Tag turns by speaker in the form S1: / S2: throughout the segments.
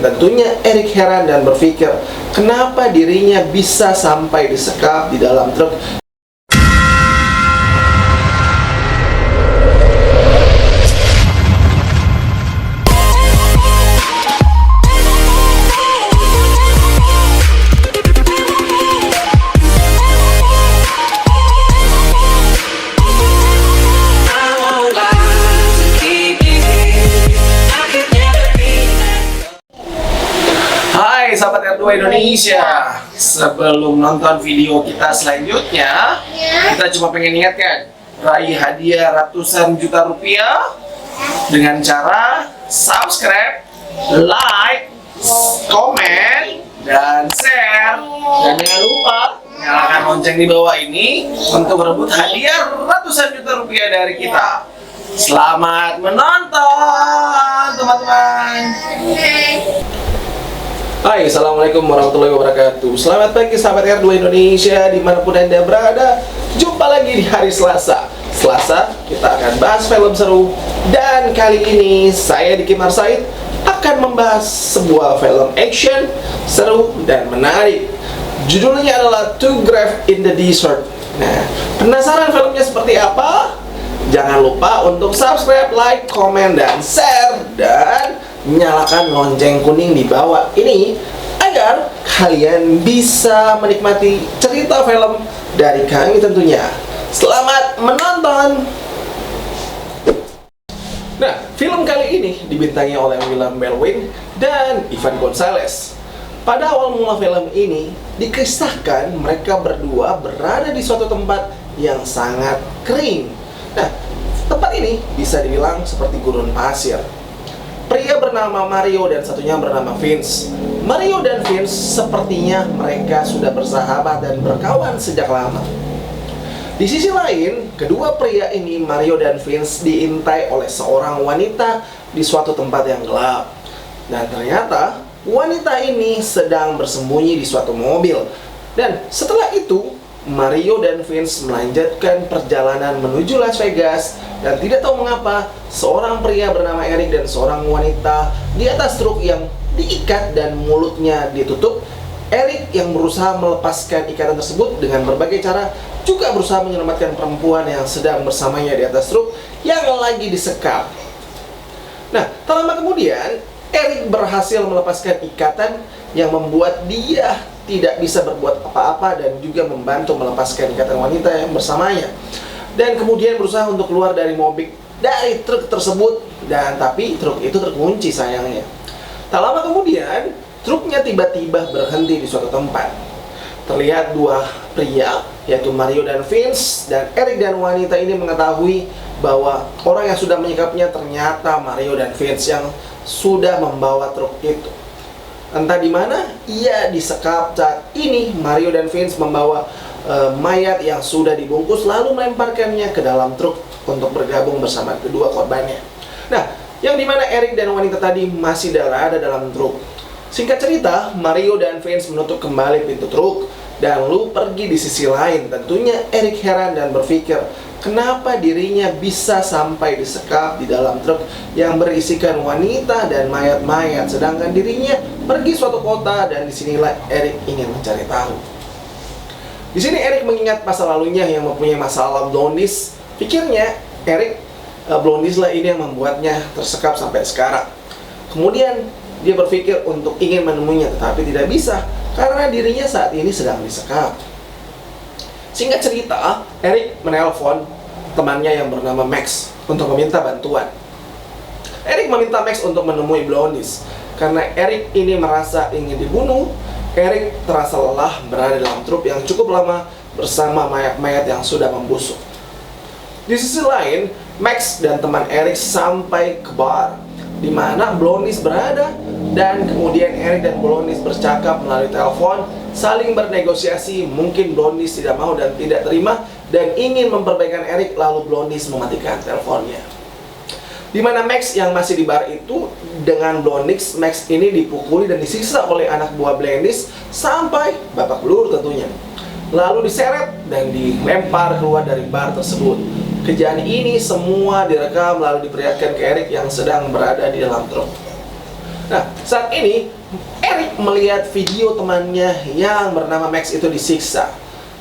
S1: Tentunya Erik heran dan berpikir, kenapa dirinya bisa sampai disekap di dalam truk. Hai sahabat R2 Indonesia, sebelum nonton video kita selanjutnya, kita cuma pengen ingatkan, raih hadiah ratusan juta rupiah dengan cara subscribe, like, komen, dan share. Dan jangan lupa nyalakan lonceng di bawah ini untuk merebut hadiah ratusan juta rupiah dari kita. Selamat menonton teman-teman. Hai, Assalamualaikum warahmatullahi wabarakatuh. Selamat pagi sahabat R2 Indonesia dimanapun Anda berada. Jumpa lagi di hari Selasa. Kita akan bahas film seru. Dan kali ini saya Diki Marsaid akan membahas sebuah film action seru dan menarik. Judulnya adalah To Grave in the Desert. Nah, penasaran filmnya seperti apa? Jangan lupa untuk subscribe, like, komen, dan share. Dan nyalakan lonceng kuning di bawah ini agar kalian bisa menikmati cerita film dari kami tentunya. Selamat menonton. Nah, film kali ini dibintangi oleh William Baldwin dan Ivan Gonzalez. Pada awal mula film ini dikisahkan mereka berdua berada di suatu tempat yang sangat kering. Nah, tempat ini bisa dibilang seperti gurun pasir. Pria bernama Mario dan satunya bernama Vince. Mario dan Vince sepertinya mereka sudah bersahabat dan berkawan sejak lama. Di sisi lain, kedua pria ini, Mario dan Vince, diintai oleh seorang wanita di suatu tempat yang gelap. Dan ternyata wanita ini sedang bersembunyi di suatu mobil. Dan setelah itu Mario dan Vince melanjutkan perjalanan menuju Las Vegas. Dan tidak tahu mengapa, seorang pria bernama Erik dan seorang wanita di atas truk yang diikat dan mulutnya ditutup. Erik yang berusaha melepaskan ikatan tersebut dengan berbagai cara, juga berusaha menyelamatkan perempuan yang sedang bersamanya di atas truk yang lagi disekap. Nah, tak lama kemudian Erik berhasil melepaskan ikatan yang membuat dia tidak bisa berbuat apa-apa dan juga membantu melepaskan ikatan wanita yang bersamanya. Dan kemudian berusaha untuk keluar dari truk tersebut, dan tapi truk itu terkunci sayangnya. Tak lama kemudian truknya tiba-tiba berhenti di suatu tempat. Terlihat dua pria, yaitu Mario dan Vince, dan Erik dan wanita ini mengetahui bahwa orang yang sudah menyikapnya ternyata Mario dan Vince yang sudah membawa truk itu. Entah di mana ia disekap. Saat ini Mario dan Vince membawa mayat yang sudah dibungkus lalu melemparkannya ke dalam truk untuk bergabung bersama kedua korbannya. Nah, yang dimana Erik dan wanita tadi masih berada dalam truk. Singkat cerita, Mario dan Vince menutup kembali pintu truk dan lalu pergi di sisi lain. Tentunya Erik heran dan berpikir, kenapa dirinya bisa sampai disekap di dalam truk yang berisikan wanita dan mayat-mayat, sedangkan dirinya pergi suatu kota. Dan disinilah Erik ingin mencari tahu. Di sini Erik mengingat masa lalunya yang mempunyai masalah blondis. Pikirnya Erik, blondis lah ini yang membuatnya tersekap sampai sekarang. Kemudian dia berpikir untuk ingin menemuinya, tetapi tidak bisa karena dirinya saat ini sedang disekap. Singkat cerita, Erik menelpon temannya yang bernama Max untuk meminta bantuan. Erik meminta Max untuk menemui blondis karena Erik ini merasa ingin dibunuh. Erik terasa lelah berada dalam truk yang cukup lama bersama mayat-mayat yang sudah membusuk. Di sisi lain, Max dan teman Erik sampai ke bar di mana blondis berada, dan kemudian Erik dan blondis bercakap melalui telepon, saling bernegosiasi. Mungkin blondis tidak mau dan tidak terima dan ingin memperbaikan Erik, lalu blondis mematikan teleponnya. Di mana Max yang masih di bar itu dengan blondis, Max ini dipukuli dan disiksa oleh anak buah blondis sampai babak belur tentunya. Lalu diseret dan dilempar keluar dari bar tersebut. Kejadian ini semua direkam lalu diperlihatkan ke Erik yang sedang berada di dalam truk. Nah, saat ini Eric melihat video temannya yang bernama Max itu disiksa.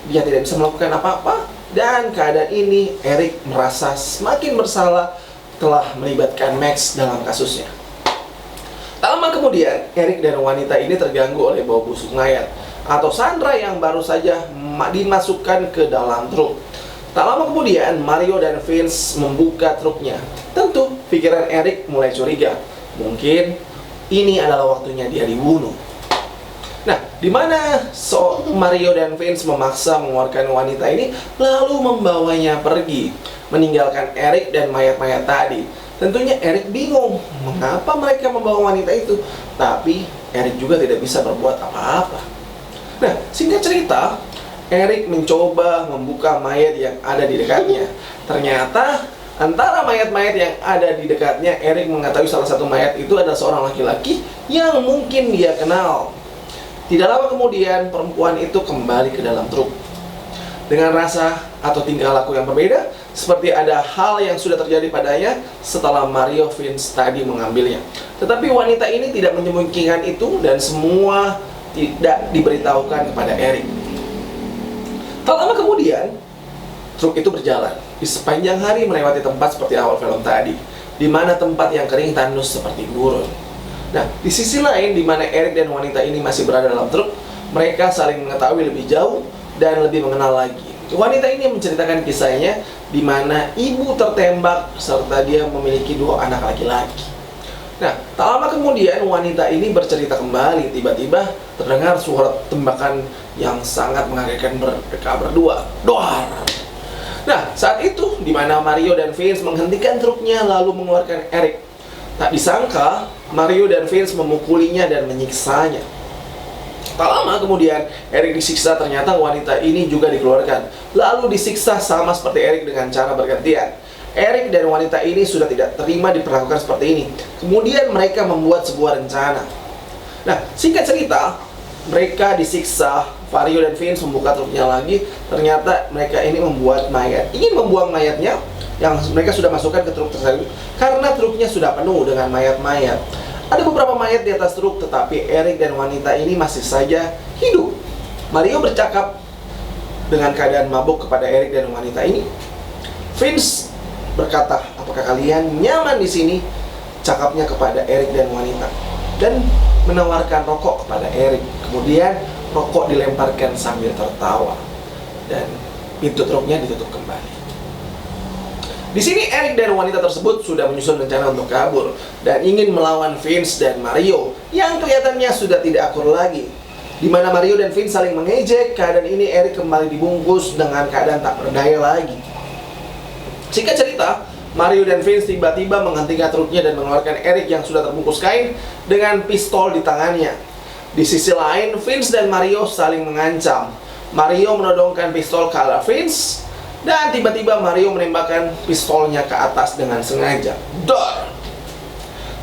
S1: Dia tidak bisa melakukan apa-apa, dan keadaan ini Eric merasa semakin bersalah telah melibatkan Max dalam kasusnya. Tak lama kemudian, Eric dan wanita ini terganggu oleh bau busuk mayat atau Sandra yang baru saja dimasukkan ke dalam truk. Tak lama kemudian, Mario dan Vince membuka truknya. Tentu, pikiran Eric mulai curiga. Mungkin ini adalah waktunya dia dibunuh. Nah, di mana Mario dan Vince memaksa mengeluarkan wanita ini, lalu membawanya pergi, meninggalkan Eric dan mayat-mayat tadi. Tentunya Eric bingung, mengapa mereka membawa wanita itu, tapi Eric juga tidak bisa berbuat apa-apa. Nah, singkat cerita, Eric mencoba membuka mayat yang ada di dekatnya. Ternyata antara mayat-mayat yang ada di dekatnya, Eric mengetahui salah satu mayat itu adalah seorang laki-laki yang mungkin dia kenal. Tidak lama kemudian, perempuan itu kembali ke dalam truk dengan rasa atau tingkah laku yang berbeda, seperti ada hal yang sudah terjadi padanya setelah Mario Vince tadi mengambilnya. Tetapi wanita ini tidak menyembunyikan itu, dan semua tidak diberitahukan kepada Eric. Tak lama kemudian, truk itu berjalan di sepanjang hari melewati tempat seperti awal film tadi, di mana tempat yang kering tandus seperti gurun. Nah, di sisi lain, di mana Eric dan wanita ini masih berada dalam truk, mereka saling mengetahui lebih jauh dan lebih mengenal lagi. Wanita ini menceritakan kisahnya di mana ibu tertembak serta dia memiliki 2 anak laki-laki. Nah, tak lama kemudian wanita ini bercerita kembali. Tiba-tiba terdengar suara tembakan yang sangat mengagetkan mereka berdua. Doar! Nah, saat itu di mana Mario dan Vince menghentikan truknya lalu mengeluarkan Eric. Tak disangka, Mario dan Vince memukulinya dan menyiksanya. Tak lama kemudian, Eric disiksa. Ternyata wanita ini juga dikeluarkan, lalu disiksa sama seperti Eric dengan cara bergantian. Eric dan wanita ini sudah tidak terima diperlakukan seperti ini. Kemudian mereka membuat sebuah rencana. Nah, singkat cerita, mereka disiksa. Mario dan Vince membuka truknya lagi. Ternyata mereka ini membuat mayat, ingin membuang mayatnya yang mereka sudah masukkan ke truk tersebut, karena truknya sudah penuh dengan mayat-mayat. Ada beberapa mayat di atas truk, tetapi Eric dan wanita ini masih saja hidup. Mario bercakap dengan keadaan mabuk kepada Eric dan wanita ini. Vince berkata, "Apakah kalian nyaman di sini?" Cakapnya kepada Eric dan wanita, dan menawarkan rokok kepada Eric. Kemudian rokok dilemparkan sambil tertawa, dan pintu truknya ditutup kembali. Di sini Eric dan wanita tersebut sudah menyusun rencana untuk kabur dan ingin melawan Vince dan Mario yang kelihatannya sudah tidak akur lagi. Di mana Mario dan Vince saling mengejek. Keadaan ini Eric kembali dibungkus dengan keadaan tak berdaya lagi. Singkat cerita, Mario dan Vince tiba-tiba menghentikan truknya dan mengeluarkan Eric yang sudah terbungkus kain dengan pistol di tangannya. Di sisi lain, Vince dan Mario saling mengancam. Mario menodongkan pistol ke arah Vince, dan tiba-tiba Mario menembakkan pistolnya ke atas dengan sengaja. Dor!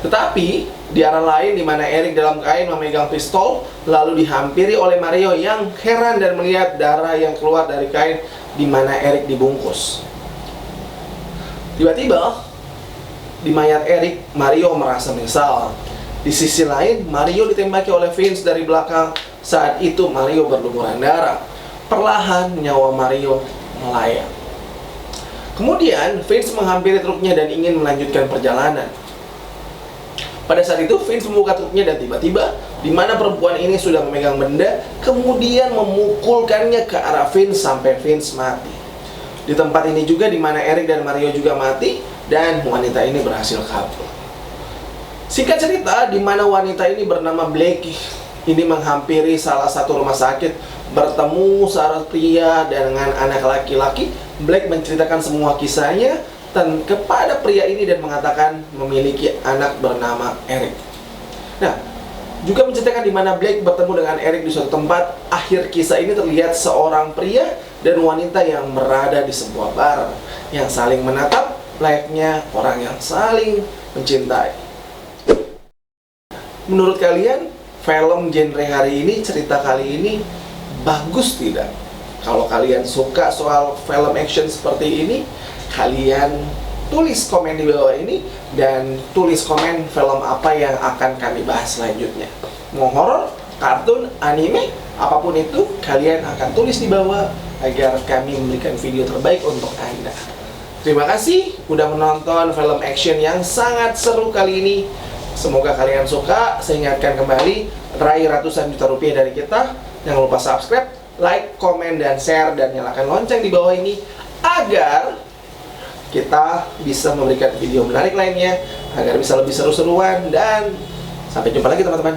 S1: Tetapi di arah lain, di mana Eric dalam kain memegang pistol, lalu dihampiri oleh Mario yang heran dan melihat darah yang keluar dari kain di mana Eric dibungkus. Tiba-tiba di mayat Eric, Mario merasa menyesal. Di sisi lain, Mario ditembaki oleh Vince dari belakang. Saat itu Mario berlumuran darah. Perlahan nyawa Mario melayang. Kemudian Vince menghampiri truknya dan ingin melanjutkan perjalanan. Pada saat itu Vince membuka truknya dan tiba-tiba di mana perempuan ini sudah memegang benda, kemudian memukulkannya ke arah Vince sampai Vince mati. Di tempat ini juga di mana Eric dan Mario juga mati dan wanita ini berhasil kabur. Singkat cerita, di mana wanita ini bernama Blake ini menghampiri salah satu rumah sakit, bertemu seorang pria dengan anak laki-laki. Blake menceritakan semua kisahnya dan kepada pria ini dan mengatakan memiliki anak bernama Eric. Nah, juga menceritakan di mana Blake bertemu dengan Eric di suatu tempat. Akhir kisah ini terlihat seorang pria dan wanita yang berada di sebuah bar yang saling menatap layaknya orang yang saling mencintai. Menurut kalian, film genre hari ini, cerita kali ini bagus tidak? Kalau kalian suka soal film action seperti ini, kalian tulis komen di bawah ini dan tulis komen film apa yang akan kami bahas selanjutnya. Mau horor, kartun, anime, apapun itu, kalian akan tulis di bawah agar kami memberikan video terbaik untuk Anda. Terima kasih udah menonton film action yang sangat seru kali ini. Semoga kalian suka. Saya ingatkan kembali, raih ratusan juta rupiah dari kita. Jangan lupa subscribe, like, komen, dan share, dan nyalakan lonceng di bawah ini agar kita bisa memberikan video menarik lainnya, agar bisa lebih seru-seruan, dan sampai jumpa lagi teman-teman.